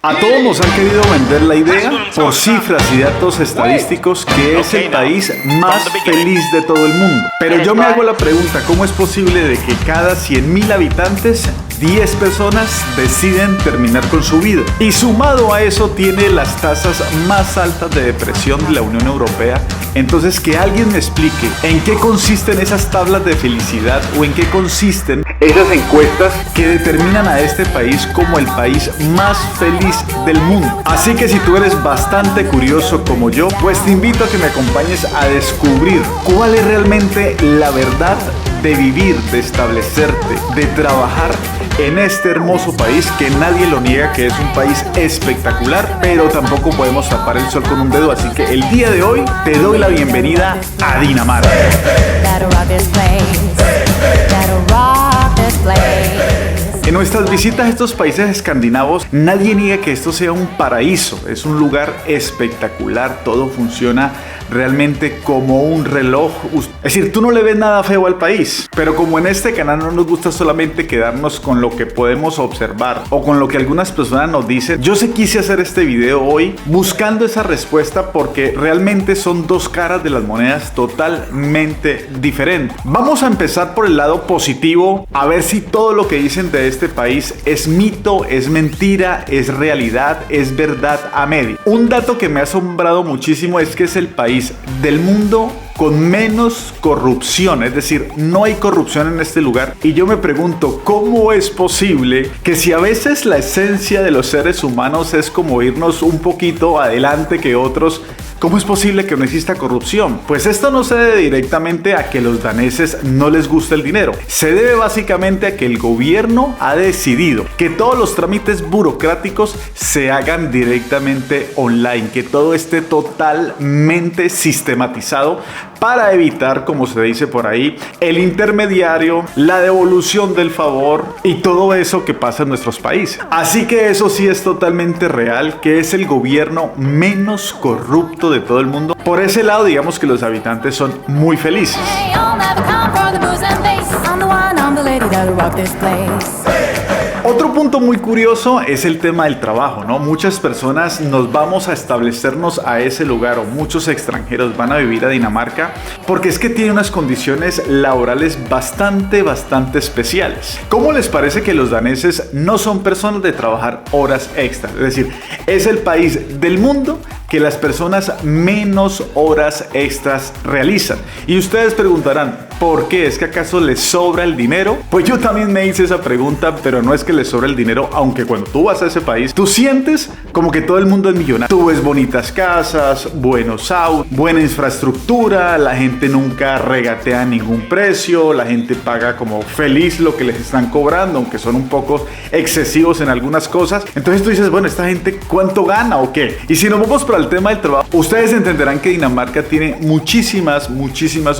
A todos nos han querido vender la idea por cifras y datos estadísticos que es el país más feliz de todo el mundo. Pero yo me hago la pregunta, ¿cómo es posible de que cada 100.000 habitantes 10 personas deciden terminar con su vida? Y sumado a eso tiene las tasas más altas de depresión de la Unión Europea. Entonces, que alguien me explique en qué consisten esas tablas de felicidad o en qué consisten esas encuestas que determinan a este país como el país más feliz del mundo. Así que si tú eres bastante curioso como yo, pues te invito a que me acompañes a descubrir cuál es realmente la verdad de vivir, de establecerte, de trabajar en este hermoso país que nadie lo niega, que es un país espectacular, pero tampoco podemos tapar el sol con un dedo. Así que el día de hoy te doy la bienvenida a Dinamarca. En nuestras visitas a estos países escandinavos, nadie niega que esto sea un paraíso. Es un lugar espectacular, todo funciona realmente como un reloj. Es decir, tú no le ves nada feo al país, pero como en este canal no nos gusta solamente quedarnos con lo que podemos observar o con lo que algunas personas nos dicen, yo sí quise hacer este video hoy buscando esa respuesta porque realmente son dos caras de las monedas totalmente diferentes. Vamos a empezar por el lado positivo, a ver si todo lo que dicen de este país es mito, es mentira, es realidad, es verdad a medio. Un dato que me ha asombrado muchísimo es que es el país del mundo con menos corrupción, es decir, no hay corrupción en este lugar. Y yo me pregunto, ¿cómo es posible que si a veces la esencia de los seres humanos es como irnos un poquito adelante que otros, ¿cómo es posible que no exista corrupción? Pues esto no se debe directamente a que los daneses no les gusta el dinero. Se debe básicamente a que el gobierno ha decidido que todos los trámites burocráticos se hagan directamente online, que todo esté totalmente sistematizado para evitar, como se dice por ahí, el intermediario, la devolución del favor y todo eso que pasa en nuestros países. Así que eso sí es totalmente real, que es el gobierno menos corrupto de todo el mundo. Por ese lado, digamos que los habitantes son muy felices. Otro punto muy curioso es el tema del trabajo, ¿no? Muchas personas nos vamos a establecernos a ese lugar o muchos extranjeros van a vivir a Dinamarca porque es que tiene unas condiciones laborales bastante especiales. ¿Cómo les parece que los daneses no son personas de trabajar horas extras? Es decir, es el país del mundo que las personas menos horas extras realizan. Y ustedes preguntarán, ¿por qué? ¿Es que acaso les sobra el dinero? Pues yo también me hice esa pregunta, pero no es que les sobra el dinero, aunque cuando tú vas a ese país, tú sientes como que todo el mundo es millonario. Tú ves bonitas casas, buenos autos, buena infraestructura, la gente nunca regatea ningún precio, la gente paga como feliz lo que les están cobrando, aunque son un poco excesivos en algunas cosas. Entonces tú dices, bueno, ¿esta gente cuánto gana o qué? Y si nos vamos para el tema del trabajo, ustedes entenderán que Dinamarca tiene muchísimas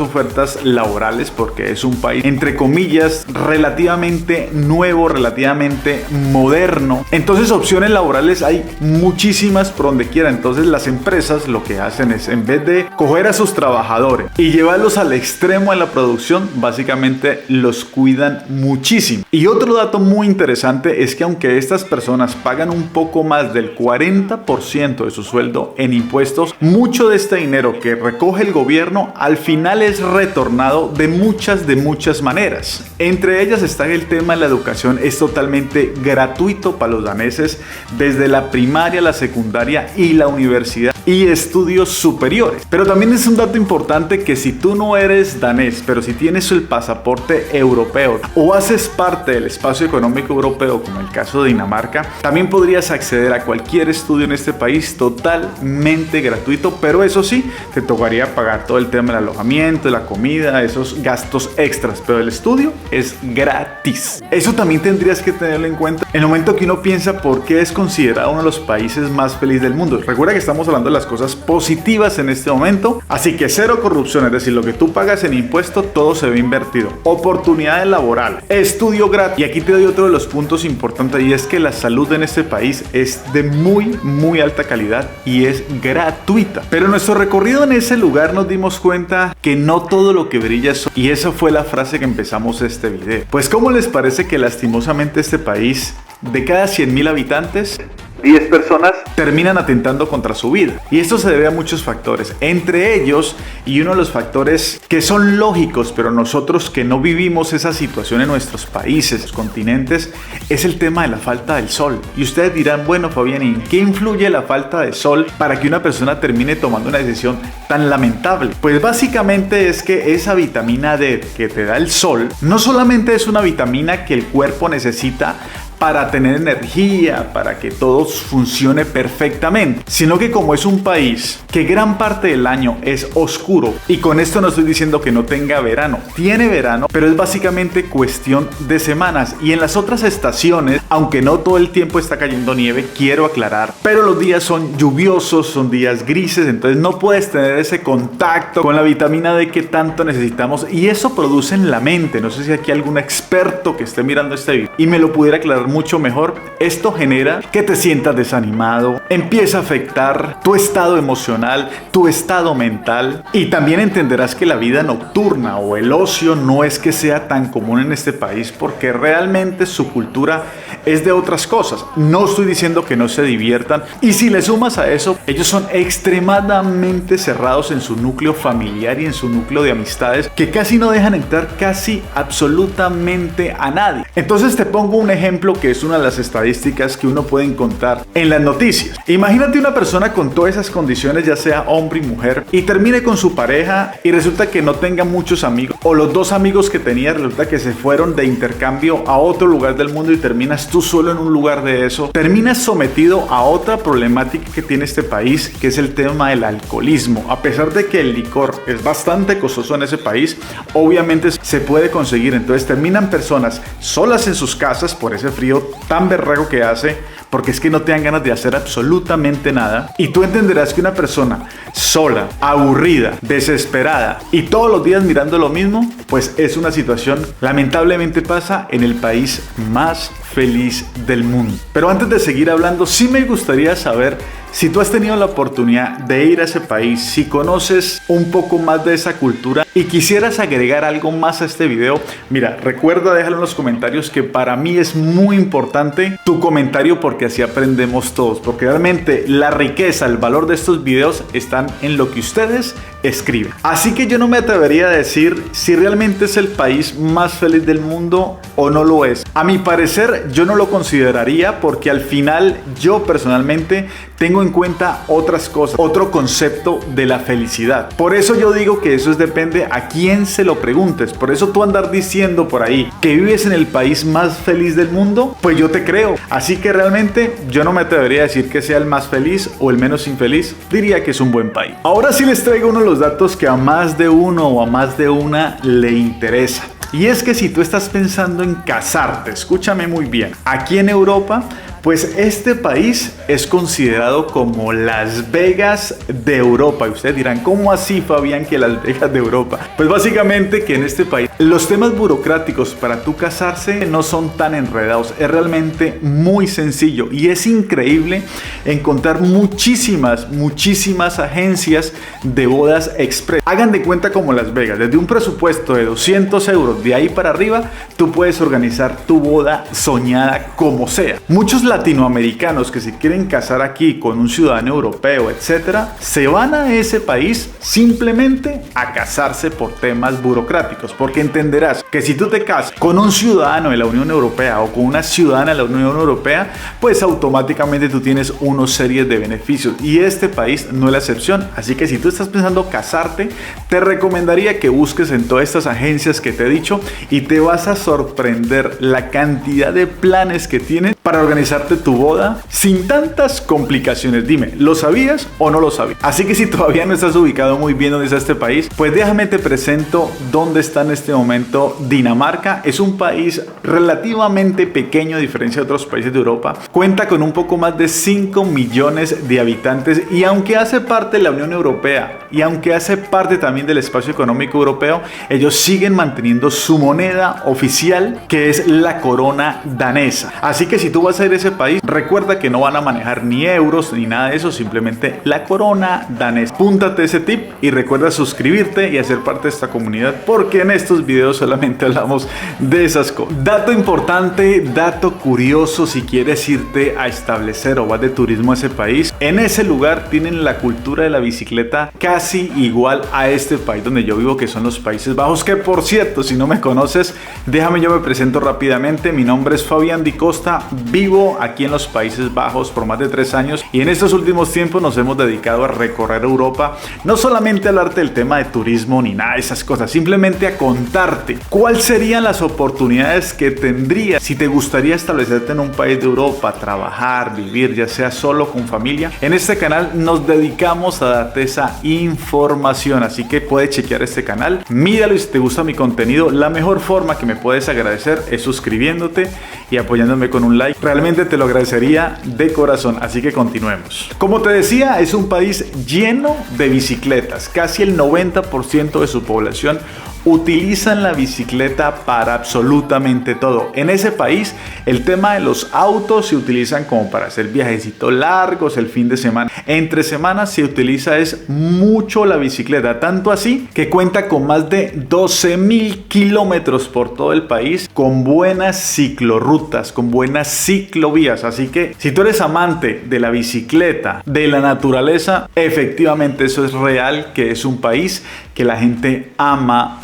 ofertas laborales porque es un país, entre comillas, relativamente nuevo, relativamente moderno. Entonces opciones laborales hay muchísimas por donde quiera. Entonces las empresas lo que hacen es, en vez de coger a sus trabajadores y llevarlos al extremo de la producción, básicamente los cuidan muchísimo. Y otro dato muy interesante es que aunque estas personas pagan un poco más del 40% de su sueldo en impuestos, mucho de este dinero que recoge el gobierno al final es retornado de muchas maneras. Entre ellas está el tema de la educación. Es totalmente gratuito para los daneses desde la primaria, la secundaria y la universidad y estudios superiores. Pero también es un dato importante que si tú no eres danés, pero si tienes el pasaporte europeo o haces parte del espacio económico europeo, como el caso de Dinamarca, también podrías acceder a cualquier estudio en este país totalmente gratuito, pero eso sí, te tocaría pagar todo el tema del alojamiento, la comida, esos gastos extras, pero el estudio es gratis. Eso también tendrías que tenerlo en cuenta en el momento que uno piensa por qué es considerado uno de los países más felices del mundo. Recuerda que estamos hablando de las cosas positivas en este momento, así que cero corrupción, es decir, lo que tú pagas en impuesto, todo se ve invertido. Oportunidades laborales, estudio gratis. Y aquí te doy otro de los puntos importantes, y es que la salud en este país es de muy alta calidad y es gratuita. Pero en nuestro recorrido en ese lugar nos dimos cuenta que no todo lo que brilla es... Y esa fue la frase que empezamos este video. Pues ¿cómo les parece que lastimosamente este país, de cada 100.000 habitantes, 10 personas terminan atentando contra su vida. Y esto se debe a muchos factores, entre ellos, y uno de los factores que son lógicos, pero nosotros que no vivimos esa situación en nuestros países, los continentes, es el tema de la falta del sol. Y ustedes dirán, bueno, Fabián, ¿en qué influye la falta de sol para que una persona termine tomando una decisión tan lamentable? Pues básicamente es que esa vitamina D que te da el sol no solamente es una vitamina que el cuerpo necesita para tener energía, para que todo funcione perfectamente, sino que como es un país que gran parte del año es oscuro, y con esto no estoy diciendo que no tenga verano, tiene verano, pero es básicamente cuestión de semanas, y en las otras estaciones, aunque no todo el tiempo está cayendo nieve, quiero aclarar, pero los días son lluviosos, son días grises, entonces no puedes tener ese contacto con la vitamina D que tanto necesitamos, y eso produce en la mente, no sé si aquí hay algún experto que esté mirando este video y me lo pudiera aclarar mucho mejor. Esto genera que te sientas desanimado, empieza a afectar tu estado emocional, tu estado mental, y también entenderás que la vida nocturna o el ocio no es que sea tan común en este país, porque realmente su cultura es de otras cosas. No estoy diciendo que no se diviertan, y si le sumas a eso, ellos son extremadamente cerrados en su núcleo familiar y en su núcleo de amistades, que casi no dejan entrar casi absolutamente a nadie. Entonces te pongo un ejemplo que es una de las estadísticas que uno puede encontrar en las noticias. Imagínate una persona con todas esas condiciones, ya sea hombre y mujer, y termine con su pareja y resulta que no tenga muchos amigos, o los dos amigos que tenía resulta que se fueron de intercambio a otro lugar del mundo y terminas tú solo en un lugar de eso. Terminas sometido a otra problemática que tiene este país, que es el tema del alcoholismo. A pesar de que el licor es bastante costoso en ese país, obviamente se puede conseguir. Entonces terminan personas solas en sus casas por ese frío tan berraco que hace, porque es que no te dan ganas de hacer absolutamente nada. Y tú entenderás que una persona sola, aburrida, desesperada y todos los días mirando lo mismo, pues es una situación, lamentablemente pasa en el país más feliz del mundo. Pero antes de seguir hablando, sí me gustaría saber si tú has tenido la oportunidad de ir a ese país, si conoces un poco más de esa cultura y quisieras agregar algo más a este video. Mira, recuerda, déjalo en los comentarios, que para mí es muy importante tu comentario, porque así aprendemos todos, porque realmente la riqueza, el valor de estos videos están en lo que ustedes escriben. Así que yo no me atrevería a decir si realmente es el país más feliz del mundo o no lo es. A mi parecer yo no lo consideraría, porque al final yo personalmente tengo en cuenta otras cosas, otro concepto de la felicidad. Por eso yo digo que eso depende a quién se lo preguntes. Por eso tú andar diciendo por ahí que vives en el país más feliz del mundo, pues yo te creo. Así que realmente yo no me atrevería a decir que sea el más feliz o el menos infeliz. Diría que es un buen país. Ahora sí les traigo uno de los datos que a más de uno o a más de una le interesa. Y es que si tú estás pensando en casarte, escúchame muy bien, aquí en Europa, pues este país es considerado como Las Vegas de Europa. Y ustedes dirán, ¿cómo así, Fabián, que Las Vegas de Europa? Pues básicamente que en este país los temas burocráticos para tú casarse no son tan enredados. Es realmente muy sencillo y es increíble encontrar muchísimas agencias de bodas express. Hagan de cuenta como Las Vegas. Desde un presupuesto de 200 euros de ahí para arriba, tú puedes organizar tu boda soñada como sea. Muchos latinoamericanos que se quieren casar aquí con un ciudadano europeo, etcétera, se van a ese país simplemente a casarse por temas burocráticos, porque entenderás que si tú te casas con un ciudadano de la Unión Europea o con una ciudadana de la Unión Europea, pues automáticamente tú tienes una serie de beneficios, y este país no es la excepción. Así que si tú estás pensando casarte, te recomendaría que busques en todas estas agencias que te he dicho, y te vas a sorprender la cantidad de planes que tienen para organizarte tu boda sin tantas complicaciones. Dime, ¿lo sabías o no lo sabías? Así que si todavía no estás ubicado muy bien dónde está este país, pues déjame te presento dónde está en este momento Dinamarca. Es un país relativamente pequeño a diferencia de otros países de Europa. Cuenta con un poco más de 5 millones de habitantes, y aunque hace parte de la Unión Europea y aunque hace parte también del espacio económico europeo, ellos siguen manteniendo su moneda oficial, que es la corona danesa. Así que si tú vas a ir a ese país, recuerda que no van a manejar ni euros ni nada de eso, simplemente la corona danesa. Púntate ese tip y recuerda suscribirte y hacer parte de esta comunidad, porque en estos videos solamente hablamos de esas cosas. Dato importante, dato curioso: si quieres irte a establecer o vas de turismo a ese país, en ese lugar tienen la cultura de la bicicleta casi igual a este país donde yo vivo, que son los Países Bajos, que por cierto, si no me conoces, déjame yo me presento rápidamente. Mi nombre es Fabián Di Costa, vivo aquí en los Países Bajos por más de 3 años y en estos últimos tiempos nos hemos dedicado a recorrer Europa, no solamente a hablarte del tema de turismo ni nada de esas cosas, simplemente a contarte cuáles serían las oportunidades que tendrías si te gustaría establecerte en un país de Europa, trabajar, vivir, ya sea solo, con familia. En este canal nos dedicamos a darte esa información, así que puedes chequear este canal, míralo, y si te gusta mi contenido, la mejor forma que me puedes agradecer es suscribiéndote y apoyándome con un like. Realmente te lo agradecería de corazón, así que continuemos. Como te decía, es un país lleno de bicicletas. Casi el 90% de su población utilizan la bicicleta para absolutamente todo. En ese país, el tema de los autos se utilizan como para hacer viajecitos largos, el fin de semana. Entre semanas se utiliza mucho la bicicleta, tanto así que cuenta con más de 12.000 kilómetros por todo el país, con buenas ciclorrutas, con buenas ciclovías. Así que si tú eres amante de la bicicleta, de la naturaleza, efectivamente eso es real, que es un país que la gente ama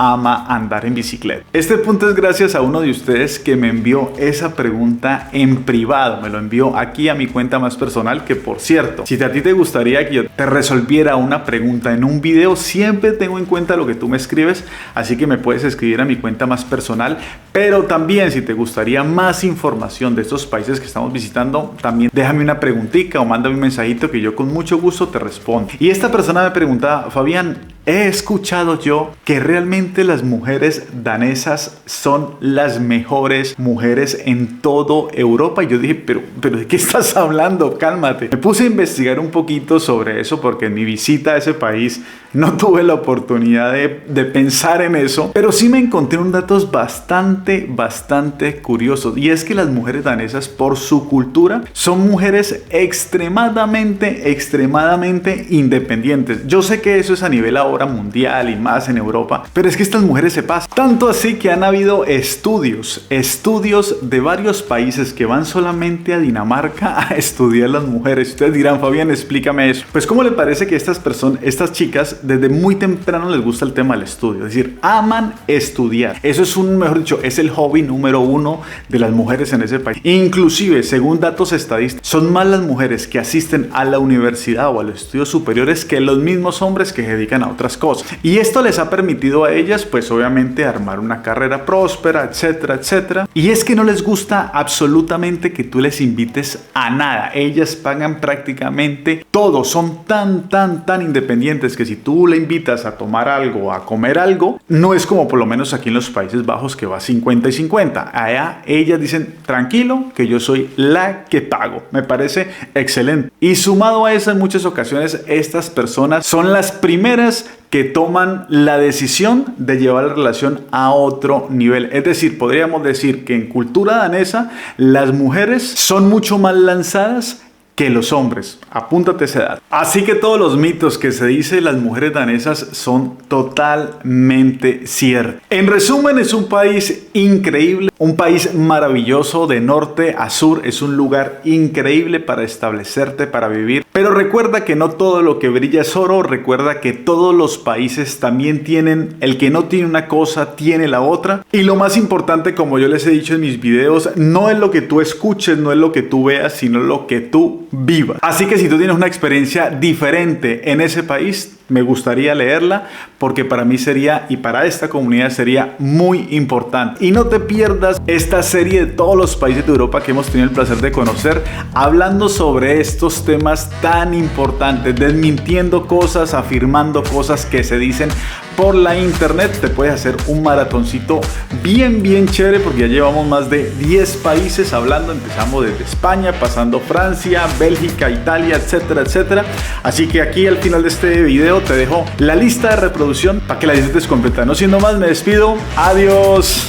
andar en bicicleta. Este punto es gracias a uno de ustedes que me envió esa pregunta en privado. Me lo envió aquí a mi cuenta más personal, que por cierto, si a ti te gustaría que yo te resolviera una pregunta en un video, siempre tengo en cuenta lo que tú me escribes, así que me puedes escribir a mi cuenta más personal. Pero también, si te gustaría más información de estos países que estamos visitando, también déjame una preguntita o mándame un mensajito que yo con mucho gusto te respondo. Y esta persona me preguntaba: Fabián, he escuchado yo que realmente las mujeres danesas son las mejores mujeres en todo Europa. Y yo dije, pero ¿de qué estás hablando? Cálmate. Me puse a investigar un poquito sobre eso, porque en mi visita a ese país no tuve la oportunidad de pensar en eso, pero sí me encontré unos datos bastante curiosos. Y es que las mujeres danesas, por su cultura, son mujeres extremadamente independientes. Yo sé que eso es a nivel ahora mundial y más en Europa, pero es que estas mujeres se pasan. Tanto así que han habido estudios de varios países que van solamente a Dinamarca a estudiar las mujeres. Ustedes dirán: Fabián, explícame eso. Pues ¿cómo le parece que estas chicas desde muy temprano les gusta el tema del estudio? Es decir, aman estudiar. Eso es mejor dicho, es el hobby número 1 de las mujeres en ese país. Inclusive, según datos estadísticos, son más las mujeres que asisten a la universidad o a los estudios superiores que los mismos hombres que se dedican a otras cosas. Y esto les ha permitido a ellas, pues obviamente, armar una carrera próspera, etcétera, etcétera. Y es que no les gusta absolutamente que tú les invites a nada. Ellas pagan prácticamente todo. Son tan independientes que si tú le invitas a tomar algo, a comer algo, no es como por lo menos aquí en los Países Bajos, que va 50 y 50. Allá ellas dicen: tranquilo, que yo soy la que pago. Me parece excelente. Y sumado a eso, en muchas ocasiones estas personas son las primeras que toman la decisión de llevar la relación a otro nivel. Es decir, podríamos decir que en cultura danesa las mujeres son mucho más lanzadas que los hombres. Apúntate esa edad. Así que todos los mitos que se dice las mujeres danesas son totalmente ciertos. En resumen, es un país increíble, un país maravilloso de norte a sur. Es un lugar increíble para establecerte, para vivir. Pero recuerda que no todo lo que brilla es oro. Recuerda que todos los países también tienen, el que no tiene una cosa, tiene la otra. Y lo más importante, como yo les he dicho en mis videos, no es lo que tú escuches, no es lo que tú veas, sino lo que tú vivas. Así que si tú tienes una experiencia diferente en ese país, me gustaría leerla, porque para mí sería, y para esta comunidad sería muy importante. Y no te pierdas esta serie de todos los países de Europa que hemos tenido el placer de conocer, hablando sobre estos temas tan importantes, desmintiendo cosas, afirmando cosas que se dicen por la internet, te puedes hacer un maratoncito bien chévere, porque ya llevamos más de 10 países hablando. Empezamos desde España, pasando Francia, Bélgica, Italia, etcétera, etcétera. Así que aquí al final de este video te dejo la lista de reproducción para que la disfrutes completa. No siendo más, me despido. Adiós.